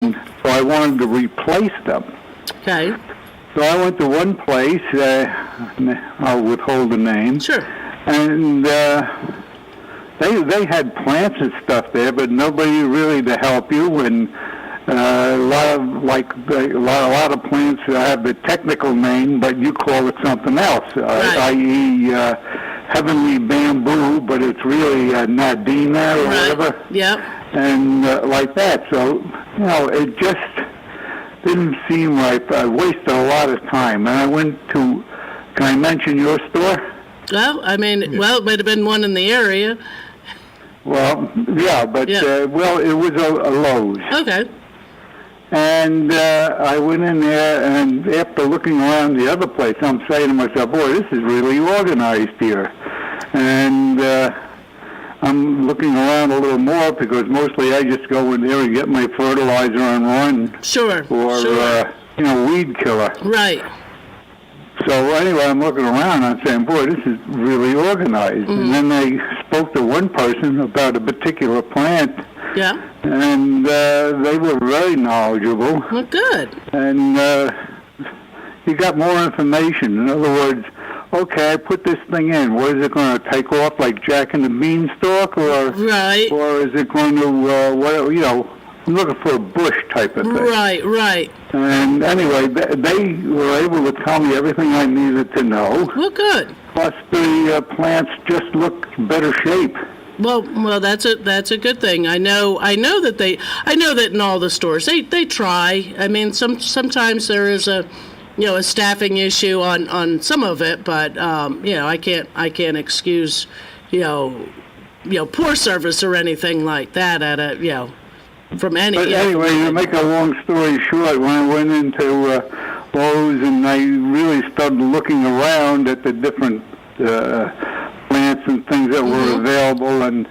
so I wanted to replace them. Okay. So I went to one place, I'll withhold the name. Sure. And they had plants and stuff there, but nobody really to help you. And a lot of plants have the technical name, but you call it something else, Right. i.e. Heavenly bamboo, but it's really Nadina or whatever. Yep. And like that. So, it just didn't seem right. I wasted a lot of time. And I went to, can I mention your store? Well, I mean, well, it might have been one in the area. Well, yeah, but, it was a Lowe's. Okay. And I went in there, and after looking around the other place, I'm saying to myself, boy, this is really organized here. And I'm looking around a little more because mostly I just go in there and get my fertilizer and run. Sure. Or, weed killer. Right. So anyway, I'm looking around and I'm saying, boy, this is really organized. Mm-hmm. And then I spoke to one person about a particular plant. Yeah. And they were very knowledgeable. Well, good. And you got more information. In other words, okay, I put this thing in. What is it going to take off like Jack and the Beanstalk? Or is it going to, I'm looking for a bush type of thing. Right. And anyway, they were able to tell me everything I needed to know. Well, good. Plus, the plants just look better shape. Well, that's a good thing. I know that in all the stores they try. I mean, sometimes there is a staffing issue on some of it, but I can't excuse poor service or anything like that from any. But anyway, to make a long story short, when I went into Lowe's and I really started looking around at the different plants and things that were available, and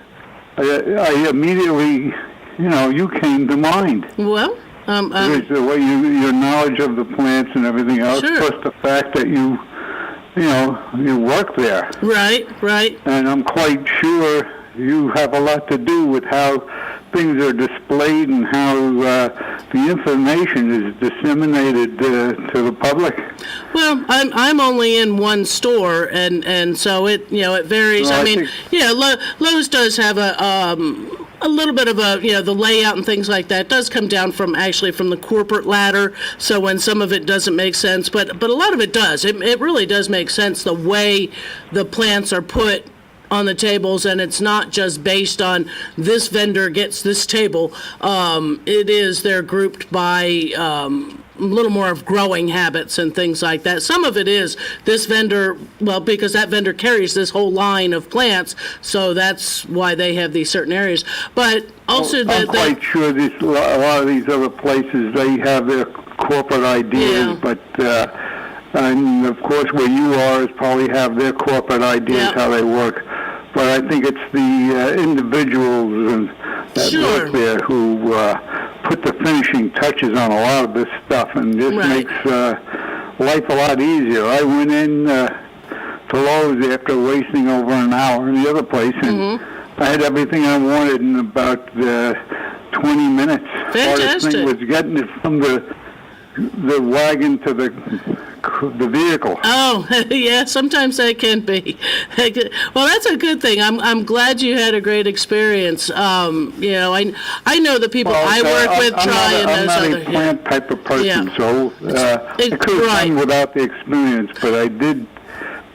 I immediately, you came to mind. Well, because the way your knowledge of the plants and everything else, sure. plus the fact that you work there. Right. And I'm quite sure you have a lot to do with how things are displayed and how the information is disseminated to the public. Well, I'm only in one store, and so it varies. Well, I mean, Lowe's does have a little bit of the layout and things like that does come down from the corporate ladder. So when some of it doesn't make sense, but a lot of it does. It really does make sense the way the plants are put on the tables, and it's not just based on this vendor gets this table. They're grouped by a little more of growing habits and things like that. Some of it is this vendor, because that vendor carries this whole line of plants, so that's why they have these certain areas. But also, I'm quite sure a lot of these other places, they have their corporate ideas, but and of course where you are is probably have their corporate ideas, how they work. But I think it's the individuals that work there who put the finishing touches on a lot of this stuff, and just makes life a lot easier. I went in to Lowe's after wasting over an hour in the other place, and I had everything I wanted in about 20 minutes. Fantastic. The thing was getting it from the wagon to the vehicle. Oh, yeah, sometimes that can be. Well, that's a good thing. I'm glad you had a great experience. I know the people I work with try and those other. I'm not a plant type of person, so I could have done without the experience, but I did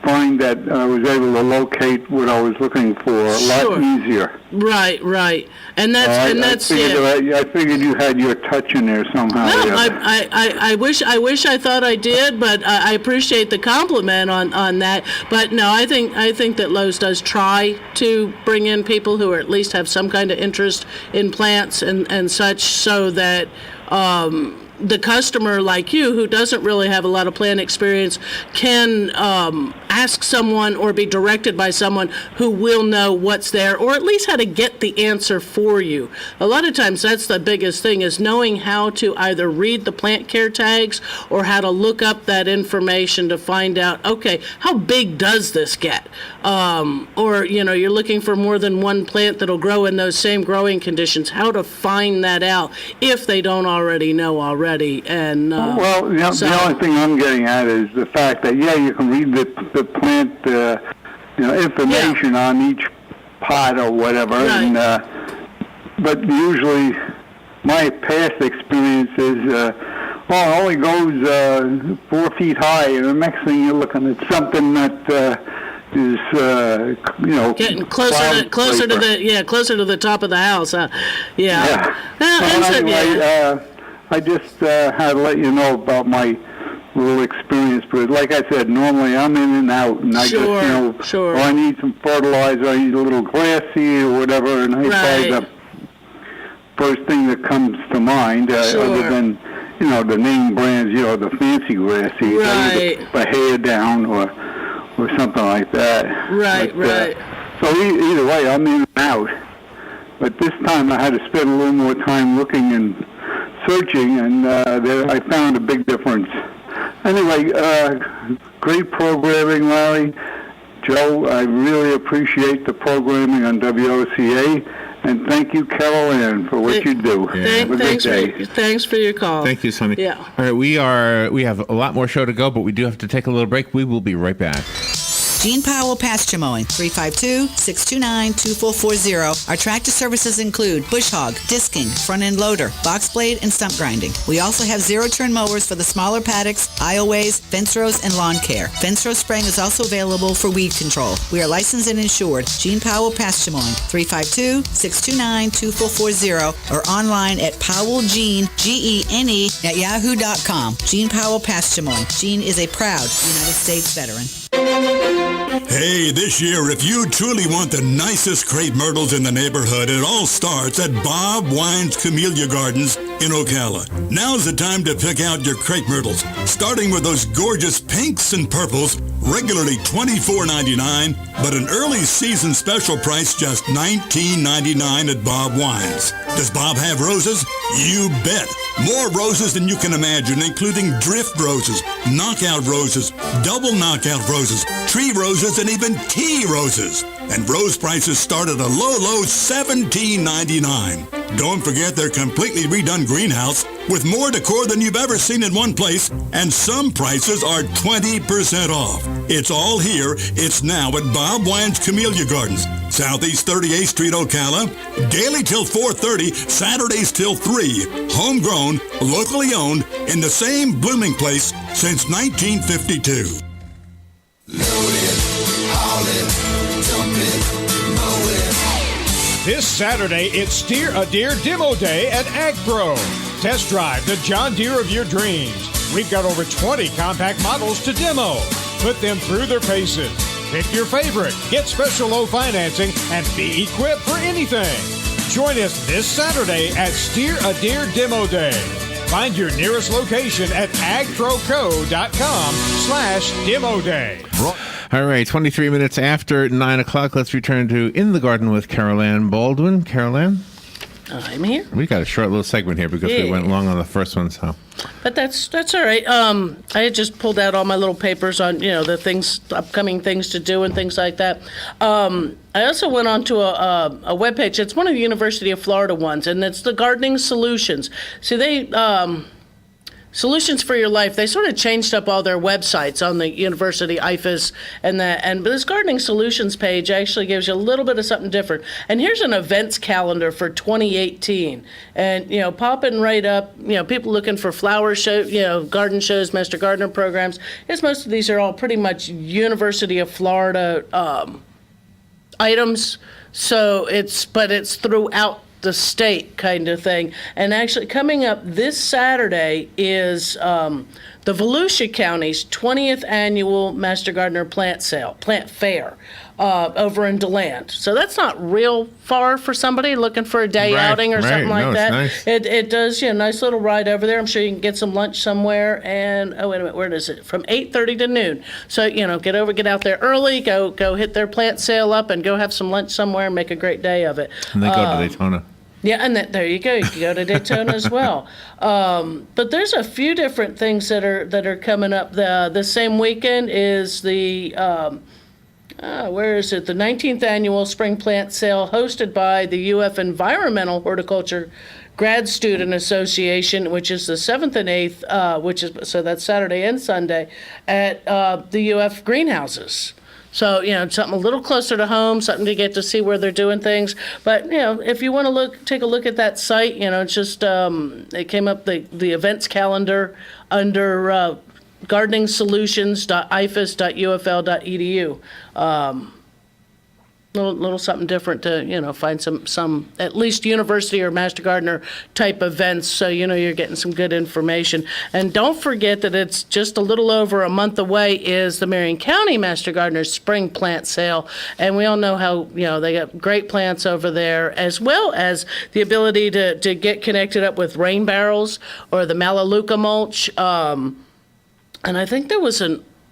find that I was able to locate what I was looking for a lot easier. Right, and that's I figured you had your touch in there somehow. No, I wish I thought I did, but I appreciate the compliment on that. But no, I think that Lowe's does try to bring in people who at least have some kind of interest in plants and such, so that the customer like you, who doesn't really have a lot of plant experience, can ask someone or be directed by someone who will know what's there, or at least how to get the answer for you. A lot of times that's the biggest thing, is knowing how to either read the plant care tags or how to look up that information to find out, okay, how big does this get? Or, you're looking for more than one plant that'll grow in those same growing conditions, how to find that out if they don't already know already. And the only thing I'm getting at is the fact that, you can read the plant information on each pot or whatever, right. and but usually my past experience is it only goes 4 feet high, and the next thing you're looking at something that is getting closer to the top of the house. I just had to let you know about my little experience, but like I said, normally I'm in and out, and I just, I need some fertilizer, I need a little grass seed or whatever, and I buy the first thing that comes to mind, other than, the name brands, the fancy grass seed, a hair down or something like that. Right. So either way, I'm in and out. But this time I had to spend a little more time looking and searching, and I found a big difference. Anyway, great programming, Larry. Joe, I really appreciate the programming on WOCA, and thank you, Carol Ann, for what you do. Thanks for your call. Thank you, Sonny. Yeah. All right, we have a lot more show to go, but we do have to take a little break. We will be right back. Gene Powell Pasture Mowing, 352-629-2440. Our tractor services include bush hog, disking, front-end loader, box blade, and stump grinding. We also have zero-turn mowers for the smaller paddocks, aisleways, fence rows, and lawn care. Fence row spraying is also available for weed control. We are licensed and insured. Gene Powell Pasture Mowing, 352-629-2440, or online at powellgene, Gene, at yahoo.com. Gene Powell Pasture Mowing. Gene is a proud United States veteran. Hey, this year, if you truly want the nicest crepe myrtles in the neighborhood, it all starts at Bob Wine's Camellia Gardens in Ocala. Now's the time to pick out your crepe myrtles, starting with those gorgeous pinks and purples, regularly $24.99, but an early season special price just $19.99 at Bob Wine's. Does Bob have roses? You bet. More roses than you can imagine, including drift roses, knockout roses, double knockout roses, tree roses, and even tea roses. And rose prices start at a low $17.99. Don't forget their completely redone greenhouse with more decor than you've ever seen in one place, and some prices are 20% off. It's all here. It's now at Bob Wine's Camellia Gardens, Southeast 38th Street, Ocala. Daily till 4:30, Saturdays till 3. Homegrown, locally owned, in the same blooming place since 1952. Load it, haul it, dump it, mow it. This Saturday, it's Steer a Deer Demo Day at AgPro. Test drive the John Deere of your dreams. We've got over 20 compact models to demo. Put them through their paces. Pick your favorite, get special low financing, and be equipped for anything. Join us this Saturday at Steer a Deer Demo Day. Find your nearest location at agproco.com/demo day. All right, 23 minutes after 9 o'clock. Let's return to In the Garden with Carol Ann Baldwin. Carol Ann? I'm here. We got a short little segment here because we went long on the first one, so. But that's all right. I had just pulled out all my little papers on, the things, upcoming things to do and things like that. I also went onto a webpage. It's one of the University of Florida ones, and it's the Gardening Solutions. See, they Solutions for Your Life, they sort of changed up all their websites on the University IFAS and that. And this Gardening Solutions page actually gives you a little bit of something different. And here's an events calendar for 2018. And, popping right up, people looking for flower show, garden shows, Master Gardener programs. Yes, most of these are all pretty much University of Florida items. So it's throughout the state kind of thing. And actually coming up this Saturday is the Volusia County's 20th annual Master Gardener plant fair, over in DeLand. So that's not real far for somebody looking for a day outing or something like it's that. nice. It does, nice little ride over there. I'm sure you can get some lunch somewhere. And wait a minute, where is it? From 8:30 to noon. So get out there early, go hit their plant sale up, and go have some lunch somewhere and make a great day of it. And they go to Daytona. Yeah, and there you go. You can go to Daytona as well. But there's a few different things that are coming up. The same weekend is the where is it? The 19th annual spring plant sale hosted by the UF Environmental Horticulture Grad Student Association, which is the 7th and 8th, so that's Saturday and Sunday at the UF greenhouses. So, something a little closer to home, something to get to see where they're doing things. But, if you want to take a look at that site, it's just, it came up, the events calendar under gardeningsolutions.ifas.ufl.edu. Little something different to, find some at least university or Master Gardener type events, so you're getting some good information. And don't forget that it's just a little over a month away is the Marion County Master Gardener Spring Plant Sale, and we all know how they got great plants over there, as well as the ability to get connected up with rain barrels or the Melaleuca mulch. And I think I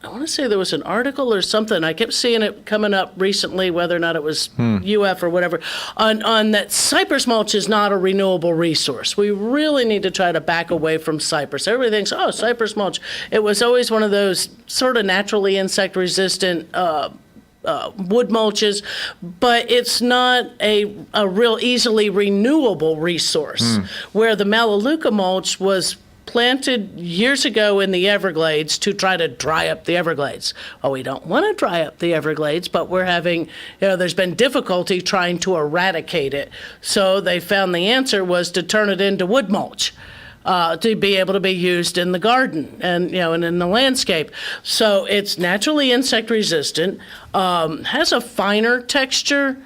want to say there was an article or something. I kept seeing it coming up recently, whether or not it was UF or whatever, on that cypress mulch is not a renewable resource. We really need to try to back away from cypress. Everybody thinks, cypress mulch. It was always one of those sort of naturally insect-resistant wood mulches, but it's not a real easily renewable resource, where the Melaleuca mulch was planted years ago in the Everglades to try to dry up the Everglades. Well, we don't want to dry up the Everglades, but we're having, there's been difficulty trying to eradicate it. So they found the answer was to turn it into wood mulch. To be able to be used in the garden and and in the landscape. So it's naturally insect resistant, has a finer texture,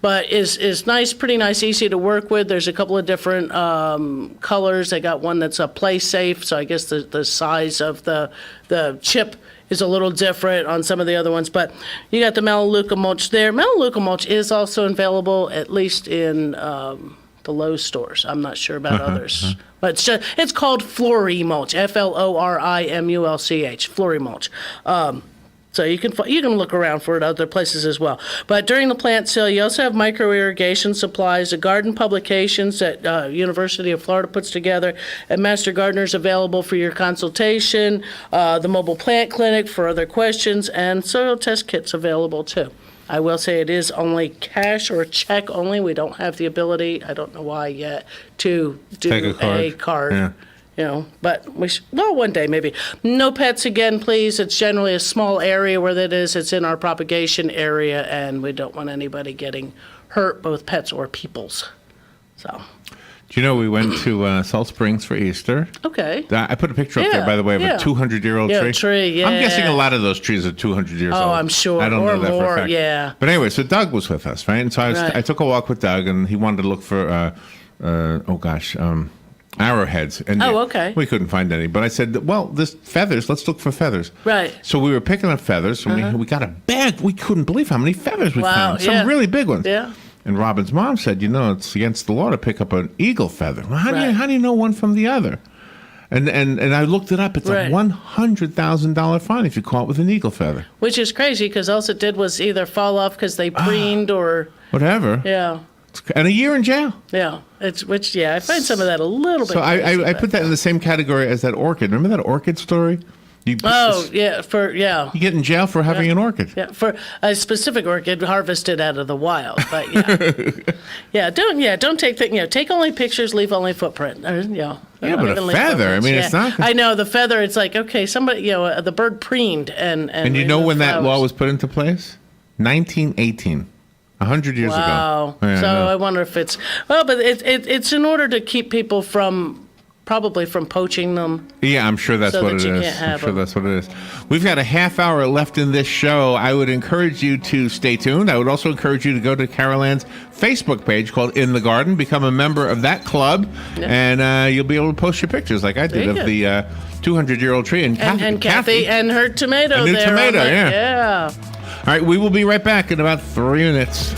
but is nice, pretty nice, easy to work with. There's a couple of different colors. They got one that's a play safe, so I guess the size of the chip is a little different on some of the other ones. But you got the Melaleuca mulch there. Melaleuca mulch is also available, at least in the Lowe's stores. I'm not sure about others. But it's called Flory mulch, FLORIMULCH, Flory mulch. So you can look around for it other places as well. But during the plant sale, you also have micro irrigation supplies, the garden publications that University of Florida puts together, and Master Gardeners available for your consultation, the mobile plant clinic for other questions, and soil test kits available too. I will say it is only cash or check only. We don't have the ability, I don't know why yet, to do a card. Yeah. But one day maybe. No pets again, please. It's generally a small area where that is. It's in our propagation area, and we don't want anybody getting hurt, both pets or peoples. So. Do you know we went to Salt Springs for Easter? Okay. I put a picture up there, by the way, of a 200-year-old tree. Yeah. I'm guessing a lot of those trees are 200 years old. Oh, I'm sure. I don't know that for a fact. Yeah. But anyway, so Doug was with us, right? And so I took a walk with Doug, and he wanted to look for, arrowheads. And okay. We couldn't find any. But I said, well, there's feathers. Let's look for feathers. Right. So we were picking up feathers, and we got a bag. We couldn't believe how many feathers we found. Some really big ones. Yeah. And Robin's mom said, it's against the law to pick up an eagle feather. Well, how do you know one from the other? And I looked it up. It's a $100,000 fine if you caught with an eagle feather. Which is crazy because all it did was either fall off because they preened or whatever. Yeah. And a year in jail. Yeah. I find some of that a little bit. So I put that in the same category as that orchid. Remember that orchid story? You get in jail for having an orchid. Yeah, for a specific orchid harvested out of the wild. But don't take take only pictures, leave only footprint. But a feather. I mean, it's not. I know the feather. It's like okay, somebody the bird preened and you know when that law was put into place? 1918. 100 years ago. Wow. So I wonder if it's but it's in order to keep people from probably from poaching them. Yeah, I'm sure that's So what that it you is. can't have I'm sure them. that's what it is. We've got a half hour left in this show. I would encourage you to stay tuned. I would also encourage you to go to Carol Ann's Facebook page called In the Garden, become a member of that club, and you'll be able to post your pictures like I did There of you the 200-year-old tree. And Kathy and her tomato A new there. tomato, yeah. Yeah. All right, we will be right back in about 3 minutes.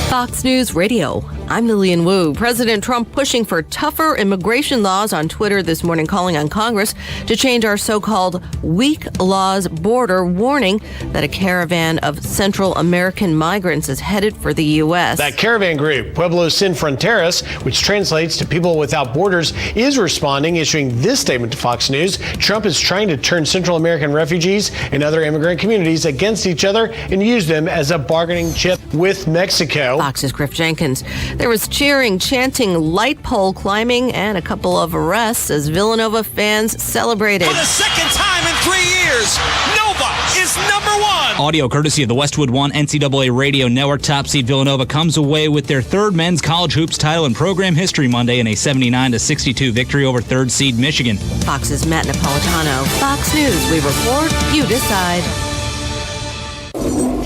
Fox News Radio. I'm Lillian Wu. President Trump pushing for tougher immigration laws on Twitter this morning, calling on Congress to change our so-called weak laws border, warning that a caravan of Central American migrants is headed for the U.S. That caravan group, Pueblos Sin Fronteras, which translates to People Without Borders, is responding, issuing this statement to Fox News. Trump is trying to turn Central American refugees and other immigrant communities against each other and use them as a bargaining chip with Mexico. Fox's Griff Jenkins. There was cheering, chanting, light pole climbing, and a couple of arrests as Villanova fans celebrated. For the second time in 3 years, Nova is #1. Audio courtesy of the Westwood One NCAA Radio Network. Top seed Villanova comes away with their third men's college hoops title in program history Monday in a 79-62 victory over third seed Michigan. Fox's Matt Napolitano. Fox News. We report, you decide.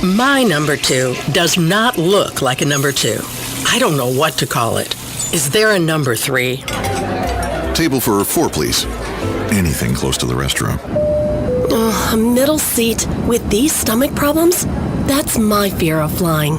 My number 2 does not look like a number 2. I don't know what to call it. Is there a number 3? Table for 4, please. Anything close to the restroom. A middle seat with these stomach problems? That's my fear of flying.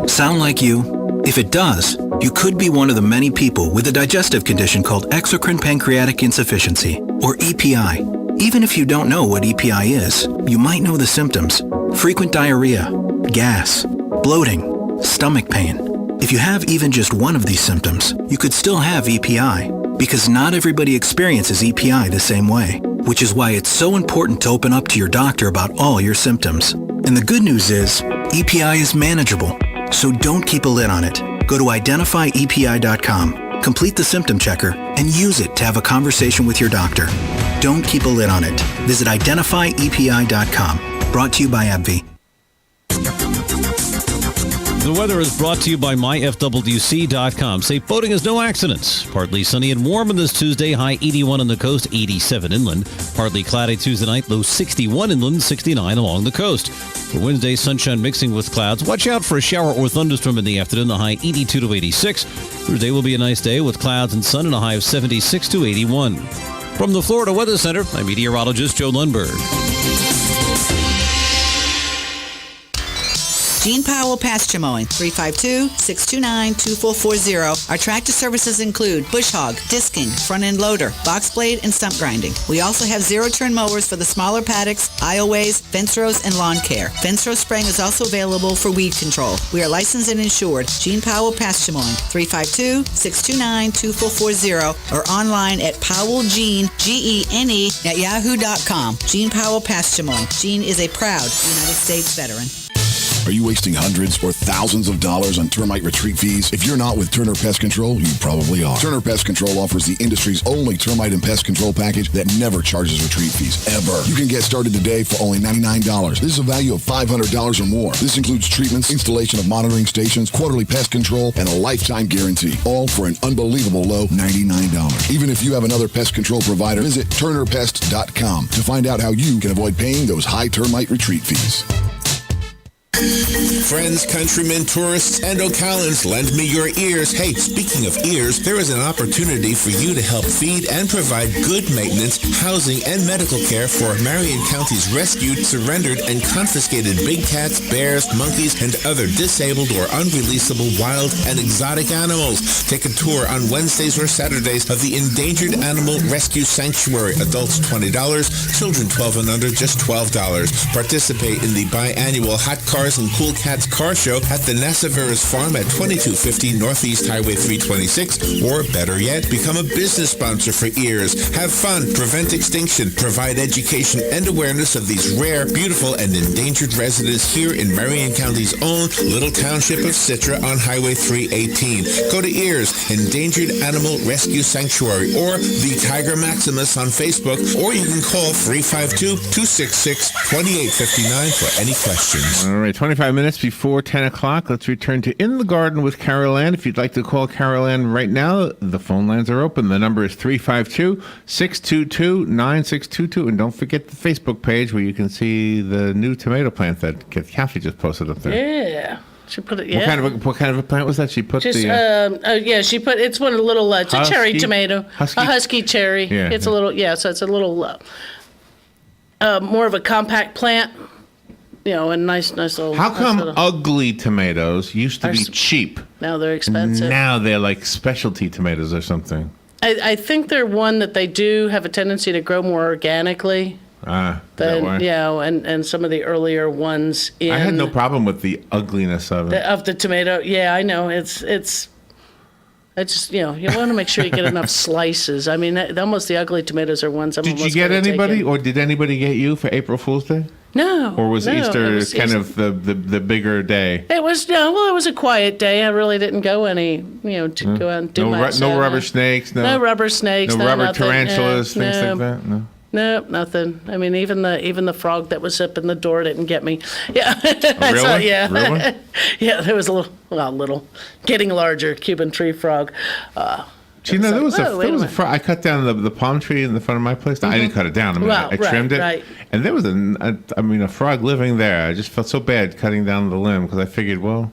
Sound like you? If it does, you could be one of the many people with a digestive condition called exocrine pancreatic insufficiency, or EPI. Even if you don't know what EPI is, you might know the symptoms. Frequent diarrhea, gas, bloating, stomach pain. If you have even just one of these symptoms, you could still have EPI, because not everybody experiences EPI the same way, which is why it's so important to open up to your doctor about all your symptoms. And the good news is, EPI is manageable, so don't keep a lid on it. Go to identifyepi.com, complete the symptom checker, and use it to have a conversation with your doctor. Don't keep a lid on it. Visit identifyepi.com. Brought to you by AbbVie. The weather is brought to you by myfwc.com. Safe boating is no accidents. Partly sunny and warm on this Tuesday. High 81 on the coast, 87 inland. Partly cloudy Tuesday night, low 61 inland, 69 along the coast. For Wednesday, sunshine mixing with clouds. Watch out for a shower or thunderstorm in the afternoon, the high 82 to 86. Thursday will be a nice day with clouds and sun and a high of 76 to 81. From the Florida Weather Center, I'm meteorologist Joe Lundberg. Gene Powell Pasture Mowing, 352-629-2440. Our tractor services include bush hog, disking, front-end loader, box blade, and stump grinding. We also have zero-turn mowers for the smaller paddocks, aisleways, fence rows, and lawn care. Fence row spraying is also available for weed control. We are licensed and insured. Gene Powell Pasture Mowing, 352-629-2440, or online at powellgene, G-E-N-E, at yahoo.com. Gene Powell Pasture Mowing. Gene is a proud United States veteran. Are you wasting hundreds or thousands of dollars on termite retreat fees? If you're not with Turner Pest Control, you probably are. Turner Pest Control offers the industry's only termite and pest control package that never charges retreat fees, ever. You can get started today for only $99. This is a value of $500 or more. This includes treatments, installation of monitoring stations, quarterly pest control, and a lifetime guarantee, all for an unbelievable low $99. Even if you have another pest control provider, visit turnerpest.com to find out how you can avoid paying those high termite retreat fees. Friends, countrymen, tourists, and Ocalans, lend me your ears. Hey, speaking of ears, there is an opportunity for you to help feed and provide good maintenance, housing, and medical care for Marion County's rescued, surrendered, and confiscated big cats, bears, monkeys, and other disabled or unreleasable wild and exotic animals. Take a tour on Wednesdays or Saturdays of the Endangered Animal Rescue Sanctuary. Adults $20, children 12 and under just $12. Participate in the biannual Hot Cars and Cool Cats Car Show at the Nassaveras Farm at 2250 Northeast Highway 326, or better yet, become a business sponsor for EARS. Have fun, prevent extinction, provide education and awareness of these rare, beautiful, and endangered residents here in Marion County's own little township of Citra on Highway 318. Go to EARS, Endangered Animal Rescue Sanctuary, or the Tiger Maximus on Facebook, or you can call 352-266-2859 for any questions. All right. 25 minutes before 10 o'clock. Let's return to In the Garden with Carol Ann. If you'd like to call Carol Ann right now, the phone lines are open. The number is 352-622-9622. And don't forget the Facebook page where you can see the new tomato plant that Kathy just posted up there. Yeah. She put it. Yeah. What kind of a plant was that? She put She put. It's one of the little. It's a cherry tomato. A husky cherry. Yeah, it's a little. Yeah. So it's a little. More of a compact plant. And nice little. How come ugly tomatoes used to be cheap? Now they're expensive. Now they're like specialty tomatoes or something. I think they're one that they do have a tendency to grow more organically. And some of the earlier ones. I had no problem with the ugliness of it. Of the tomato. Yeah, I know. It's. I just, you want to make sure you get enough slices. I mean, almost the ugly tomatoes are ones I'm Did you get anybody, or did anybody get you for April Fool's Day? No. Or was Easter of the bigger day? It was, it was a quiet day. I really didn't go to go out and do my No rubber snakes? No rubber snakes. No rubber nothing. tarantulas, things like that? No. Nope, nothing. I mean, even the frog that was up in the door didn't get me. Yeah. Really? Yeah. Really? Yeah, there was a little, getting larger Cuban tree frog. There was a frog. I cut down the palm tree in the front of my place. I didn't cut it down. I trimmed it. Right. And there was a frog living there. I just felt so bad cutting down the limb because I figured, well,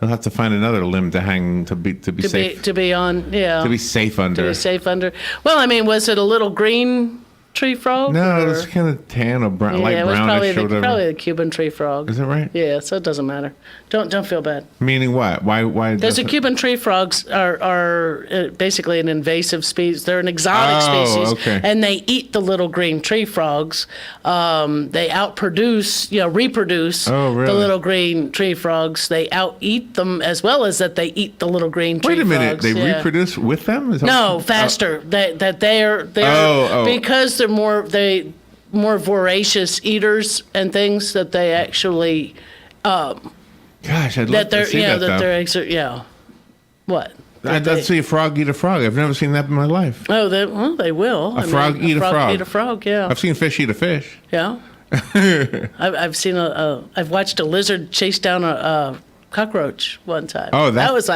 he'll have to find another limb to hang to be safe. To be on, yeah. To be safe under. To be safe under. Well, I mean, was it a little green tree frog? No, it's kind of tan or brown, light brownish or whatever. Probably the Cuban tree frog. Is that right? Yeah, so it doesn't matter. Don't feel bad. Meaning what? Why? Because the Cuban tree frogs are basically an invasive species. They're an exotic species, okay. And they eat the little green tree frogs. They reproduce the little green tree frogs. They out-eat them as well as that they eat the little green tree frogs. Wait a minute, they reproduce with them? No, faster. They're because they're more voracious eaters and things that they actually. Gosh, I'd love to see that. What? I'd see a frog eat a frog. I've never seen that in my life. Oh, they will. A frog eat a frog. Eat a frog. Yeah. I've seen fish eat a fish. Yeah. I've watched a lizard chase down a cockroach one time. Oh, that was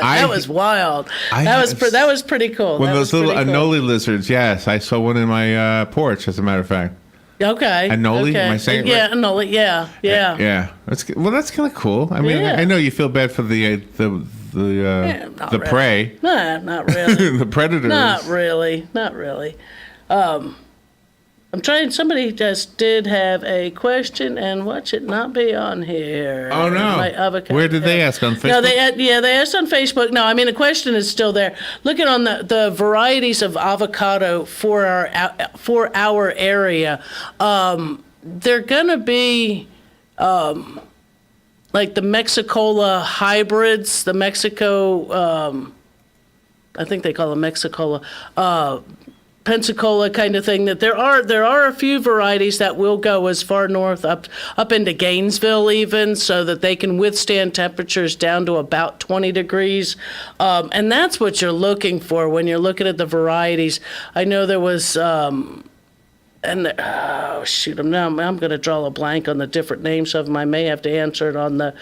wild. That was pretty cool. One of those little anole lizards. Yes, I saw one in my porch. As a matter of fact. Okay. Anole? Am I saying it right? Yeah, anole. Yeah. Yeah. That's kind of I mean, I know you feel bad for the prey. Nah, not really. The predators. Not really. I'm trying. Somebody just did have a question, and watch it not be on here. Oh no! Where did they ask on Facebook? No, they asked on Facebook. No, I mean the question is still there. Looking on the varieties of avocado for our area, they're gonna be like the Mexicola hybrids, the Mexico. I think they call them Mexicola. Pensacola kind of thing. That there are a few varieties that will go as far north up into Gainesville even, so that they can withstand temperatures down to about 20 degrees, and that's what you're looking for when you're looking at the varieties. I know there was I'm going to draw a blank on the different names of them. I may have to answer it on the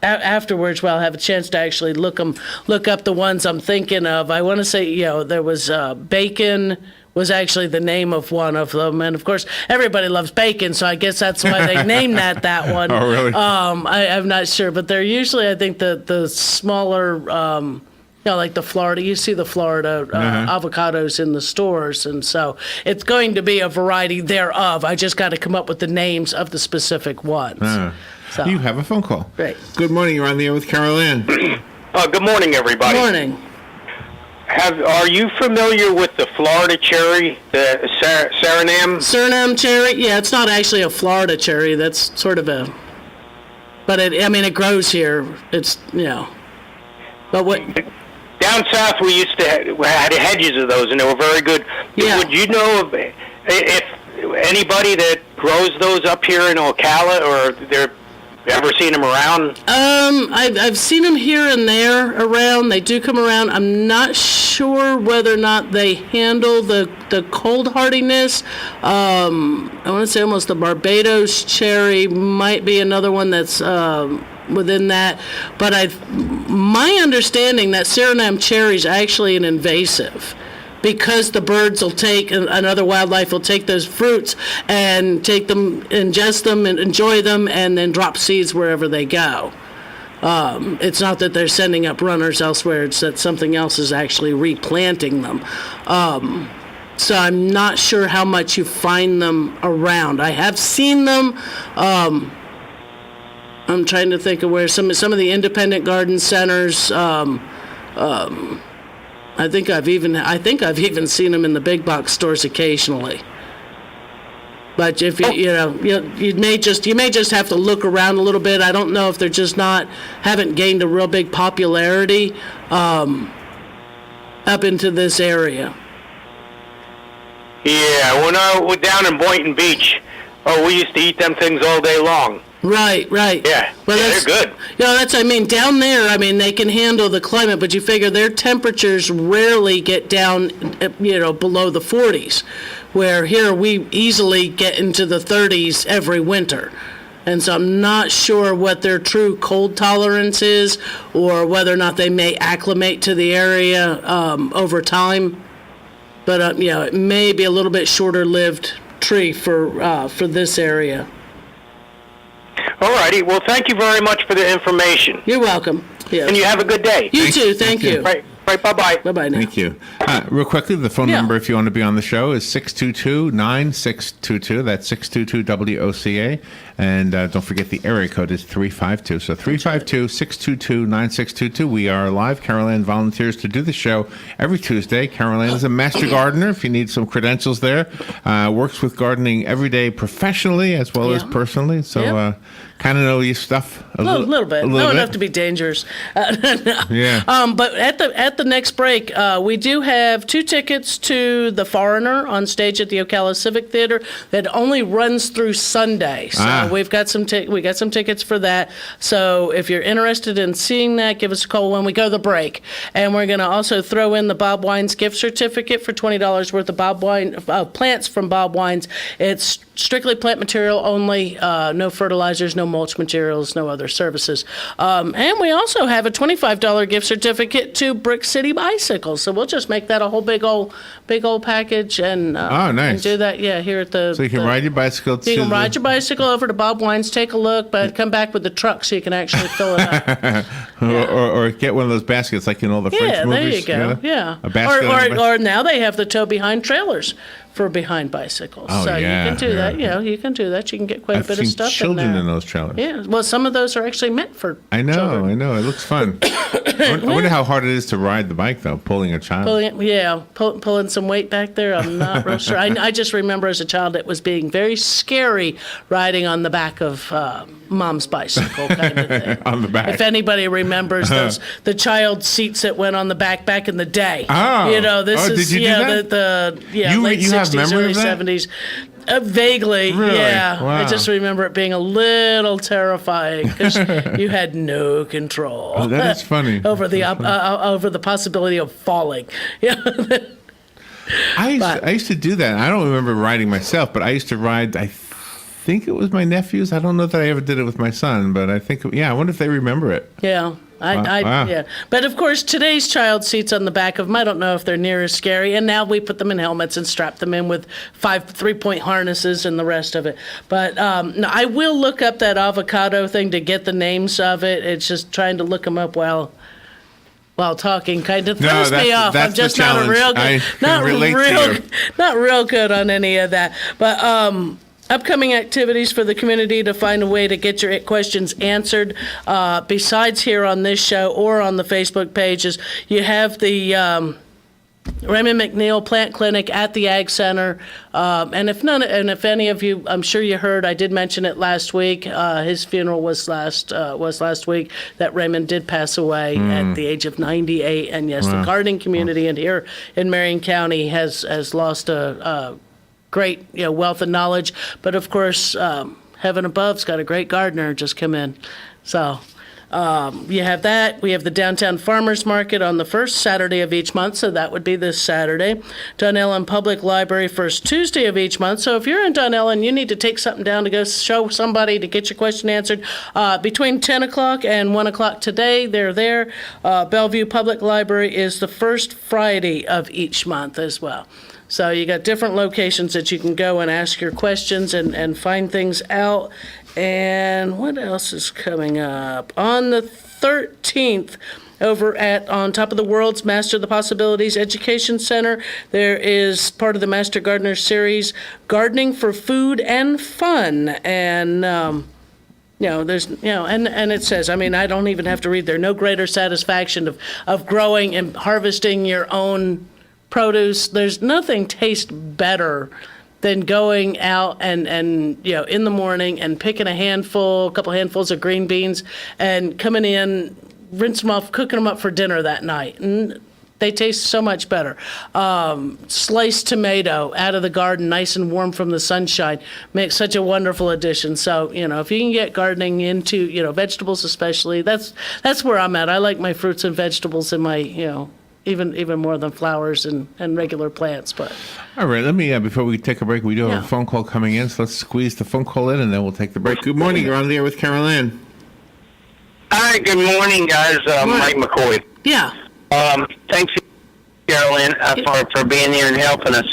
afterwards, while I have a chance to actually look up the ones I'm thinking of. I want to say, there was Bacon was actually the name of one of them, and of course everybody loves bacon, so I guess that's why they named that one. Oh, really? I'm not sure, but they're usually, I think, the smaller. Like the Florida, you see the Florida avocados in the stores, and so it's going to be a variety thereof. I just got to come up with the names of the specific ones. So. You have a phone call. Great. Good morning. You're on the air with Carol Ann. Good morning, everybody. Good morning. Are you familiar with the Florida cherry, the Suriname? Suriname cherry? Yeah, it's not actually a Florida cherry. That's sort of but it grows here. It's, but what... Down south, we used to had hedges of those, and they were very good. Yeah. Would you know if anybody that grows those up here in Ocala, or they're You ever seen them around? I've seen them here and there around. They do come around. I'm not sure whether or not they handle the cold hardiness. I want to say almost the Barbados cherry might be another one that's within that. But my understanding that Suriname cherry is actually an invasive, because the birds will take, and other wildlife will take those fruits and take them, ingest them, and enjoy them, and then drop seeds wherever they go. It's not that they're sending up runners elsewhere, it's that something else is actually replanting them. So I'm not sure how much you find them around. I have seen them. I'm trying to think of where some of the independent garden centers. I think I've even seen them in the big box stores occasionally. But if you may just have to look around a little bit. I don't know if they're just haven't gained a real big popularity up into this area. Yeah, when I was down in Boynton Beach, we used to eat them things all day long. Right. Yeah, well, they're good. Down there, they can handle the climate, but you figure their temperatures rarely get down, below the 40s, where here we easily get into the 30s every winter. And so I'm not sure what their true cold tolerance is, or whether or not they may acclimate to the area over time. But, it may be a little bit shorter-lived tree for this area. All righty. Well, thank you very much for the information. You're welcome. Yes. And you have a good day. You too. Thank you. Right. Bye-bye. Bye-bye now. Thank you. Real quickly, the phone number if you want to be on the show is 622-9622. That's 622-WOCA. And don't forget the area code is 352. So 352-622-9622. We are live. Carol Ann volunteers to do the show every Tuesday. Carol Ann is a master gardener, if you need some credentials there. Works with gardening every day professionally as well as personally. So kind of know your stuff a little bit. Not enough to be dangerous. No. Yeah. But at the next break, we do have 2 tickets to The Foreigner on stage at the Ocala Civic Theater that only runs through Sunday. So we've got some tickets for that. So if you're interested in seeing that, give us a call when we go to the break. And we're going to also throw in the Bob Wines gift certificate for $20 worth of plants from Bob Wines. It's strictly plant material only, no fertilizers, no mulch materials, no other services. And we also have a $25 gift certificate to Brick City Bicycles. So we'll just make that a whole big old package and nice. And do that. Yeah, here at the. So you can ride your bicycle. You can ride your bicycle over to Bob Wines, take a look, but come back with the truck so you can actually fill it up. or get one of those baskets like in all the French movies. There you go. Yeah. A basket. Or now they have the tow behind trailers for behind bicycles. Oh, so yeah, you can do that. You can do that. You can get quite a bit of stuff children in there. in those trailers. Yeah. Well, some of those are actually meant for children. I know. It looks fun. I wonder how hard it is to ride the bike, though, pulling a child. Pulling some weight back there. I'm not real sure. I just remember as a child it was being very scary riding on the back of mom's bicycle kind of thing. On the back. If anybody remembers the child seats that went on the back in the day. Oh. This is did you do that? the You late have 60s, memory early of that? 70s. Vaguely, Really? yeah. Wow. I just remember it being a little terrifying because you had no control. Oh, that is funny. over the possibility of falling. I used to do that. I don't remember riding myself, but I used to ride. I think it was my nephews. I don't know that I ever did it with my son, but I think I wonder if they remember it. Yeah. Wow. Yeah. But of course, today's child seats on the back of them, I don't know if they're near as scary. And now we put them in helmets and strap them in with 3-point harnesses and the rest of it. But no, I will look up that avocado thing to get the names of it. It's just trying to look them up while talking kind of throws me off. That's I'm just the not real good on any of that. But upcoming activities for the community to find a way to get your questions answered, besides here on this show or on the Facebook pages, you have the Raymond McNeil Plant Clinic at the Ag Center, and if any of you, I'm sure you heard, I did mention it last week. His funeral was last week. That Raymond did pass away at the age of 98, and yes, the gardening community and here in Marion County has lost a great wealth of knowledge, but of course heaven above's got a great gardener just come in. So you have that. We have the Downtown Farmers Market on the first Saturday of each month, so that would be this Saturday. Dunellen Public Library first Tuesday of each month. So if you're in Dunellen, you need to take something down to go show somebody to get your question answered. Between 10 o'clock and 1 o'clock today, they're there. Bellevue Public Library is the first Friday of each month as well. So you got different locations that you can go and ask your questions and find things out. And what else is coming up? On the 13th, over at On Top of the World's Master the Possibilities Education Center, there is part of the Master Gardener series, Gardening for Food and Fun. And there's, and it says, I don't even have to read there, no greater satisfaction of growing and harvesting your own produce. There's nothing tastes better than going out and in the morning and picking a couple handfuls of green beans and coming in, rinse them off, cooking them up for dinner that night. And they taste so much better. Sliced tomato out of the garden, nice and warm from the sunshine, makes such a wonderful addition. So, if you can get gardening into, vegetables especially, that's where I'm at. I like my fruits and vegetables in my, even more than flowers and regular plants. But all right, let me before we take a break, we do have a phone call coming in, so let's squeeze the phone call in and then we'll take the break. Good morning, you're on the air with Carol Ann. Hi, good morning, guys. Mike McCoy. Yeah. Thanks, Carol Ann, for being here and helping us.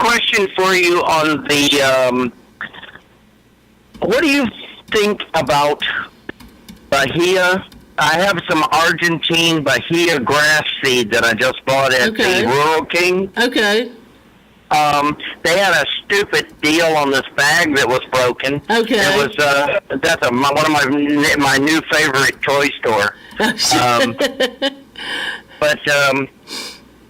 Question for you on the what do you think about Bahia? I have some Argentine Bahia grass seed that I just bought at the Rural King. Okay. They had a stupid deal on this bag that was broken. Okay. It was that's one of my new favorite toy store. But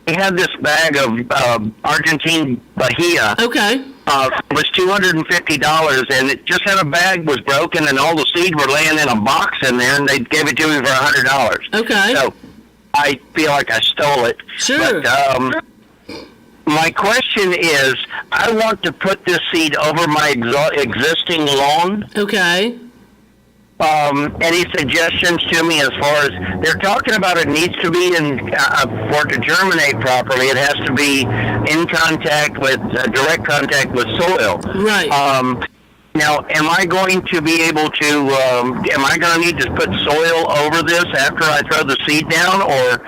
they had this bag of Argentine Bahia. Okay. It was $250, and it just had a bag was broken, and all the seed were laying in a box in there, and they gave it to me for $100. Okay. So I feel like I stole it. Sure. But my question is, I want to put this seed over my existing lawn. Okay. Any suggestions to me as far as they're talking about it needs to be for it to germinate properly, it has to be in contact with, direct contact with soil. Right. Now, am I going to be able to, am I going to need to put soil over this after I throw the seed down, or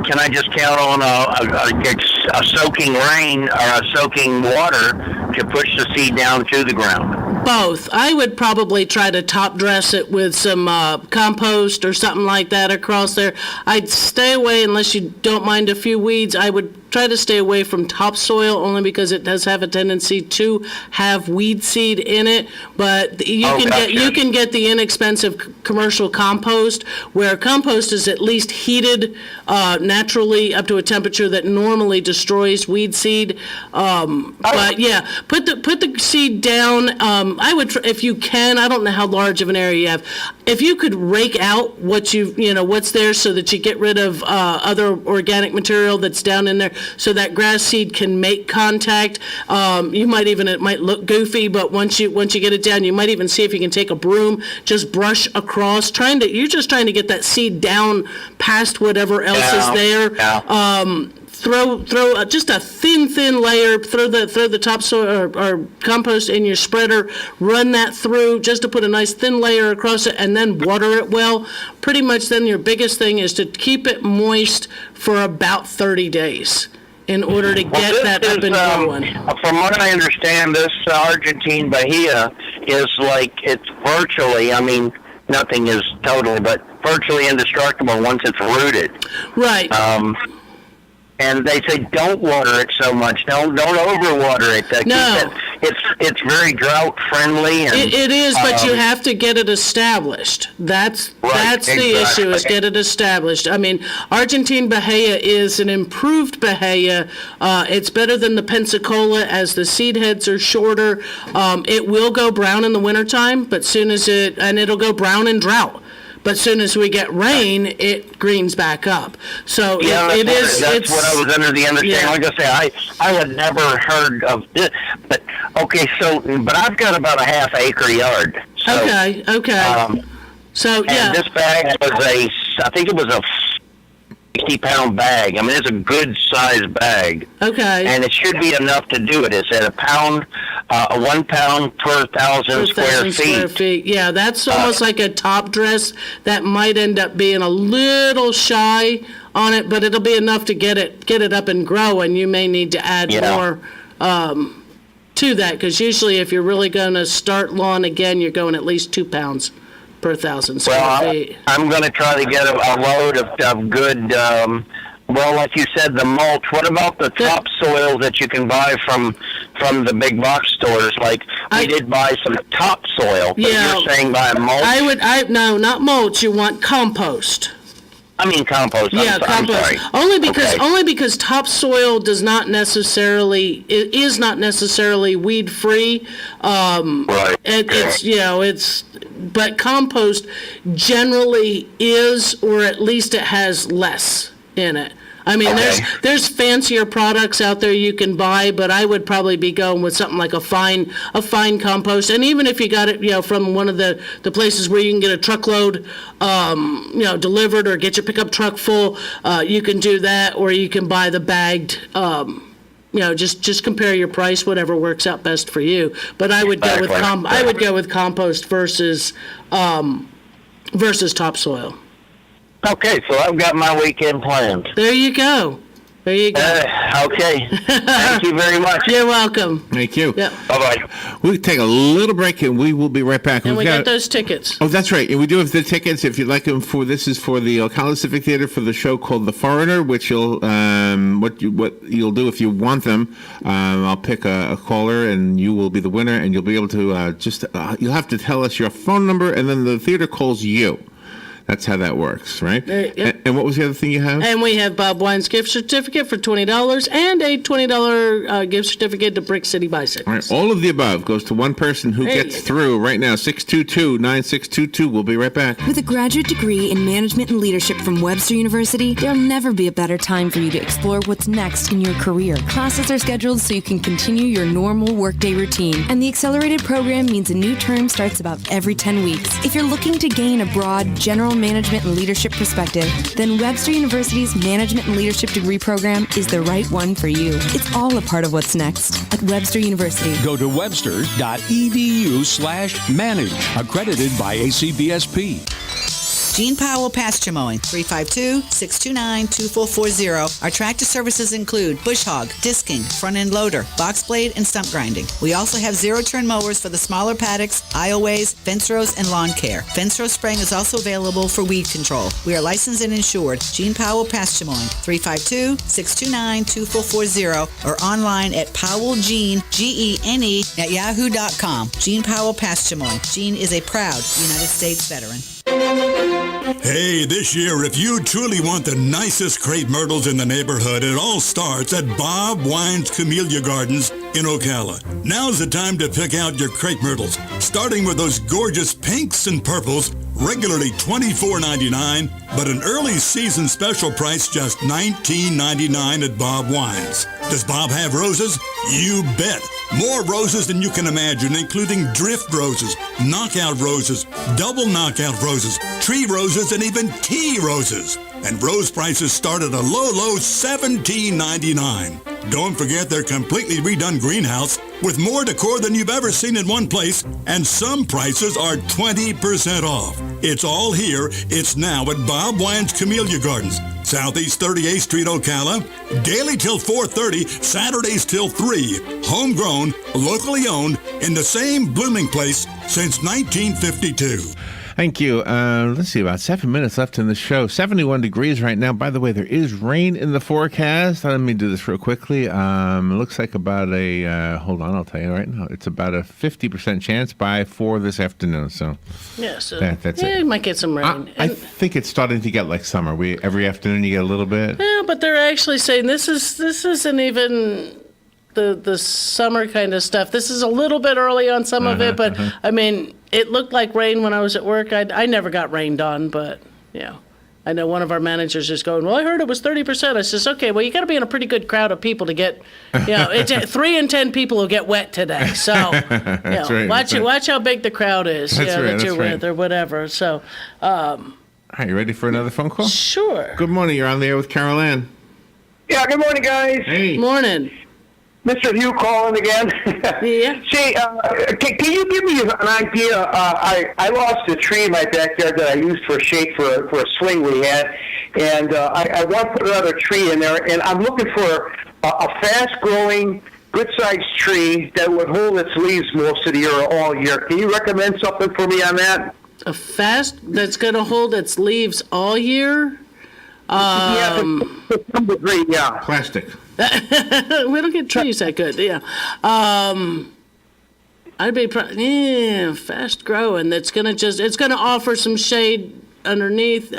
can I just count on a soaking rain or a soaking water to push the seed down to the ground? Both. I would probably try to top dress it with some compost or something like that across there. I'd stay away, unless you don't mind a few weeds, I would try to stay away from topsoil, only because it does have a tendency to have weed seed in it. But you can get the inexpensive commercial compost, where compost is at least heated naturally up to a temperature that normally destroys weed seed. But yeah, put the seed down. I would, if you can. I don't know how large of an area you have. If you could rake out what's there, so that you get rid of other organic material that's down in there, so that grass seed can make contact. It might look goofy, but once you get it down, you might even see if you can take a broom, just brush across. You're just trying to get that seed down past whatever else is there. Yeah. Throw just a thin layer. Throw the topsoil or compost in your spreader. Run that through just to put a nice thin layer across it, and then water it well. Pretty much, then your biggest thing is to keep it moist for about 30 days in order to get that up and going. From what I understand, this Argentine Bahia is it's virtually. Nothing is totally, but virtually indestructible once it's rooted. Right. And they say don't water it so much. Don't overwater it. No. It's very drought friendly. And, it is, but you have to get it established. That's the issue, is get it established. Argentine Bahia is an improved Bahia. It's better than the Pensacola, as the seed heads are shorter. It will go brown in the wintertime, but it'll go brown in drought. but soon as we get rain, it greens back up. So Yeah, that's what I was under the understanding. Yeah. Like I say, I had never heard of this, but okay. But I've got about a half acre yard. So, Okay. So and this bag was I think it was a 60-pound bag. I mean, it's a good sized bag. Okay. And it should be enough to do it. It's at a 1 pound per thousand square feet. Yeah, that's almost like a top dress. That might end up being a little shy on it, but it'll be enough to get it up and grow. And you may need to add more to that, because usually if you're really going to start lawn again, you're going at least 2 pounds per 1,000 square feet. I'm going to try to get a load of good, like you said, the mulch. What about the topsoil that you can buy from the big box stores? Like, we did buy some topsoil, but you're saying buy mulch? No, not mulch. You want compost. I mean compost. Yeah, compost. I'm sorry. Only because topsoil is not necessarily weed free. Right. But compost generally is, or at least it has less in it. I mean, there's fancier products out there you can buy, but I would probably be going with something like a fine compost. And even if you got it, from one of the places where you can get a truckload, delivered, or get your pickup truck full, you can do that, or you can buy the bagged. Just compare your price, whatever works out best for you. But I would go with compost versus topsoil. Okay, so I've got my weekend planned. There you go. Okay. Thank you very much. You're welcome. Thank you. Yep. Bye-bye. We'll take a little break and we will be right back. And we got those tickets. Oh, that's right. And we do have the tickets if you'd like them this is for the Ocala Civic Theater for the show called The Foreigner, which you'll what you'll do if you want them. I'll pick a caller and you will be the winner, and you'll be able to you'll have to tell us your phone number, and then the theater calls you. That's how that works, right? Yep. And what was the other thing you have? And we have Bob Wine's gift certificate for $20 and a $20 gift certificate to Brick City Bicycles. All right, all of the above goes to one person who gets through right now. 622-9622. We'll be right back. With a graduate degree in management and leadership from Webster University, there'll never be a better time for you to explore what's next in your career. Classes are scheduled so you can continue your normal workday routine, and the accelerated program means a new term starts about every 10 weeks. If you're looking to gain a broad, general management and leadership perspective, then Webster University's Management and Leadership degree program is the right one for you. It's all a part of what's next at Webster University. Go to webster.edu/manage, accredited by ACBSP. Gene Powell Pasture Mowing, 352-629-2440. Our tractor services include bush hog, disking, front-end loader, box blade, and stump grinding. We also have zero-turn mowers for the smaller paddocks, aisleways, fence rows, and lawn care. Fence row spraying is also available for weed control. We are licensed and insured. Gene Powell Pasture Mowing, 352-629-2440, or online at powellgene, Gene, at yahoo.com. Gene Powell Pasture Mowing. Gene is a proud United States veteran. Hey, this year, if you truly want the nicest crepe myrtles in the neighborhood, it all starts at Bob Wine's Camellia Gardens in Ocala. Now's the time to pick out your crepe myrtles, starting with those gorgeous pinks and purples, regularly $24.99, but an early season special price just $19.99 at Bob Wine's. Does Bob have roses? You bet. More roses than you can imagine, including drift roses, knockout roses, double knockout roses, tree roses, and even tea roses. And rose prices start at a low $17.99. Don't forget their completely redone greenhouse with more decor than you've ever seen in one place, and some prices are 20% off. It's all here. It's now at Bob Wine's Camellia Gardens, Southeast 38th Street, Ocala. Daily till 4:30, Saturdays till 3. Homegrown, locally owned, in the same blooming place since 1952. Thank you. Let's see, about 7 minutes left in the show. 71 degrees right now. By the way, there is rain in the forecast. Let me do this real quickly. It looks like about hold on, I'll tell you right now. It's about a 50% chance by 4 this afternoon. So yeah, so that's it. You might get some rain. I think it's starting to get like summer. Every afternoon you get a little bit. Yeah, but they're actually saying this isn't even the summer kind of stuff. This is a little bit early on some of it, but I mean, it looked like rain when I was at work. I never got rained on, but I know one of our managers is going, well, I heard it was 30%. I says, okay, well, you got to be in a pretty good crowd of people to get, it's 3 in 10 people will get wet today. So, watch how big the crowd is. That you're with or whatever. So, all right, you ready for another phone call? Sure. Good morning. You're on the air with Carol Ann. Yeah, good morning, guys. Hey. Morning. Mr. Hugh calling again. Yeah. Say, can you give me an idea? I lost a tree in my backyard that I used for shade for a swing we had, and I want to put another tree in there, and I'm looking for a fast-growing, good-sized tree that would hold its leaves most of the year or all year. Can you recommend something for me on that? That's going to hold its leaves all year? To some degree, yeah. Plastic. We don't get trees that good, yeah. I'd be fast growing. That's gonna it's gonna offer some shade underneath.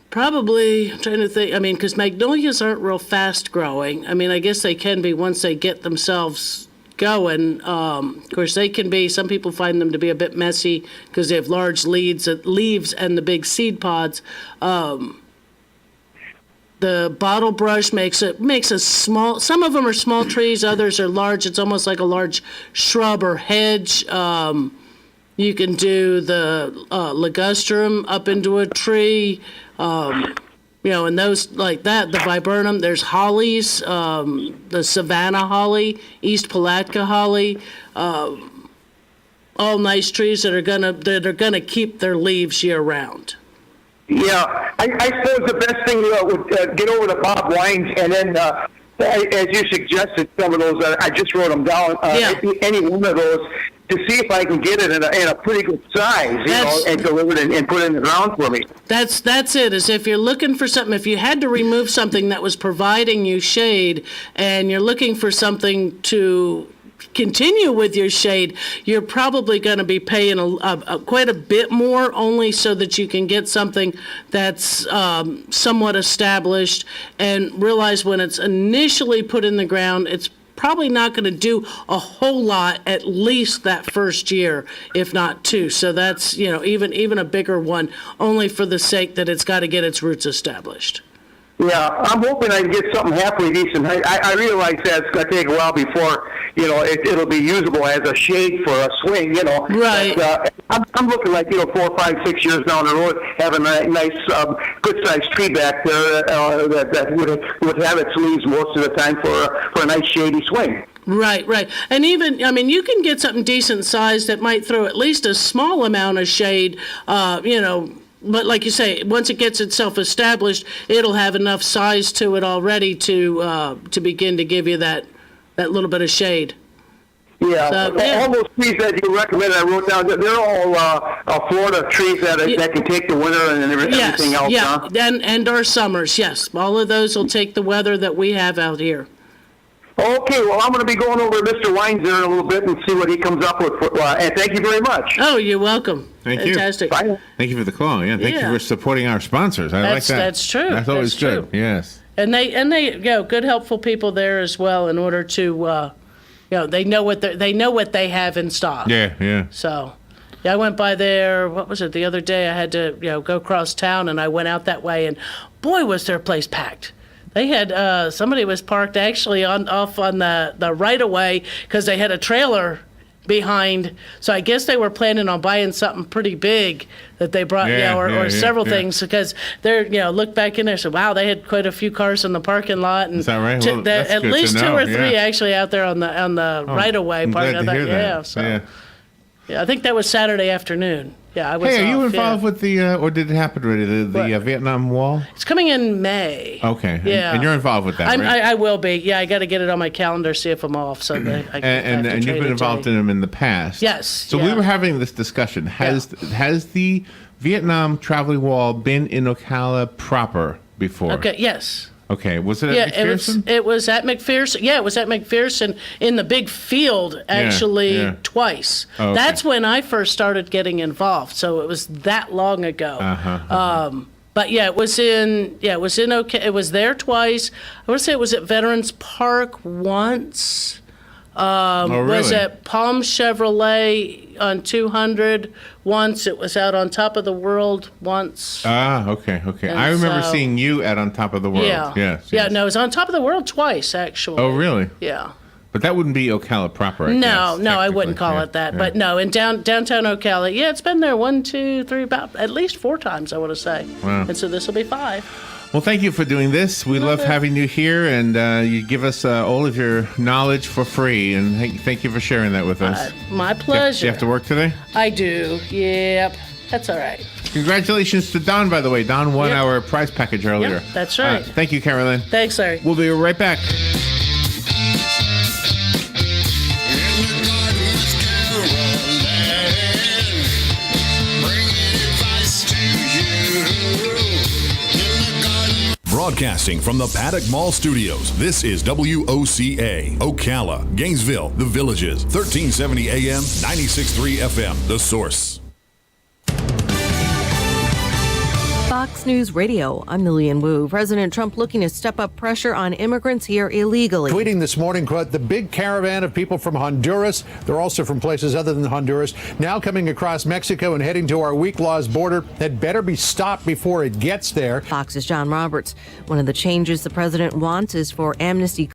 Probably, I'm trying to think. I mean, because magnolias aren't real fast growing. I mean, I guess they can be once they get themselves going. Of course, they can be. Some people find them to be a bit messy because they have large leaves and the big seed pods. The bottle brush makes a small. Some of them are small trees. Others are large. It's almost like a large shrub or hedge. You can do the ligustrum up into a tree. And those like that. The viburnum. There's hollies. The Savannah holly, East Palatka holly. All nice trees that are gonna keep their leaves year round. Yeah, I suppose the best thing would get over to Bob Wines, and then, as you suggested, some of those, I just wrote them down, any one of those, to see if I can get it in a pretty good size, and deliver it and put it in the ground for me. That's it, is if you're looking for something, if you had to remove something that was providing you shade, and you're looking for something to continue with your shade, you're probably going to be paying quite a bit more, only so that you can get something that's somewhat established, and realize when it's initially put in the ground, it's probably not going to do a whole lot at least that first year, if not 2. So that's even a bigger one, only for the sake that it's got to get its roots established. Yeah, I'm hoping I can get something halfway decent. I realize that it's going to take a while before, it'll be usable as a shade for a swing, Right. But, I'm looking like, 4, 5, 6 years down the road, having a nice, good-sized tree back there that would have its leaves most of the time for a nice shady swing. Right. And even, you can get something decent sized that might throw at least a small amount of shade, but like you say, once it gets itself established, it'll have enough size to it already to begin to give you that little bit of shade. Yeah, all those trees that you recommended, I wrote down, they're all Florida trees that can take the winter and everything else, huh? and our summers, yes. All of those will take the weather that we have out here. Okay, well, I'm going to be going over to Mr. Wines there in a little bit and see what he comes up with. And thank you very much. Oh, you're welcome. Thank Fantastic. you. Thank you for the call. Yeah, thank you for supporting our sponsors. I like that. That's true. That's always good. Yes. And they good, helpful people there as well. In order to, they know what they have in stock. Yeah. So, I went by there. What was it? The other day, I had to go across town, and I went out that way, and boy, was their place packed. They had somebody was parked actually off on the right of way because they had a trailer behind. So I guess they were planning on buying something pretty big that they brought, or several things, because they're looked back in there and said, wow, they had quite a few cars in the parking lot, and is that right? Well, at least 2 or 3 actually out there on the right of way. I'm glad to hear that. I think that was Saturday afternoon. Yeah, I was. Hey, are you involved with the, or did it happen already? The Vietnam Wall? It's coming in May. Okay. Yeah. And you're involved with that, right? I will be. Yeah, I got to get it on my calendar, see if I'm off. So that I can. And you've been involved in them in the past. Yes. So we were having this discussion. Has the Vietnam Traveling Wall been in Ocala proper before? Okay. Yes. Okay, was it at McPherson? It was at McPherson. Yeah, it was at McPherson in the big field, actually, twice. Oh, okay. That's when I first started getting involved, so it was that long ago. But it was there twice. I would say it was at Veterans Park once. really? Was at Palm Chevrolet on 200 once. It was out on Top of the World once. Okay. And I remember so- seeing you at On Top of the World. Yeah. Yes. Yeah, no, it was on Top of the World twice, actually. Oh, really? Yeah. But that wouldn't be Ocala proper, I No, guess, no, I wouldn't technically. call it that. Yeah. But no, in downtown Ocala, yeah, it's been there 1, 2, 3, about at least 4 times, I want to say. Wow. And so this will be 5. Well, thank you for doing this. We love having you here, and you give us all of your knowledge for free. And thank you for sharing that with us. My pleasure. Do you have to work today? I do. Yep. That's all right. Congratulations to Don, by the way. Don won Yep. our prize package earlier. Yep, that's right. Thank you, Carol Ann. Thanks, Larry. We'll be right back. Broadcasting from the Paddock Mall Studios, this is WOCA, Ocala, Gainesville, The Villages, 1370 AM, 96.3 FM, The Source. Fox News Radio, I'm Lillian Wu. President Trump looking to step up pressure on immigrants here illegally. Tweeting this morning, quote, the big caravan of people from Honduras, they're also from places other than Honduras, now coming across Mexico and heading to our weak laws border, had better be stopped before it gets there. Fox's John Roberts. One of the changes the president wants is for amnesty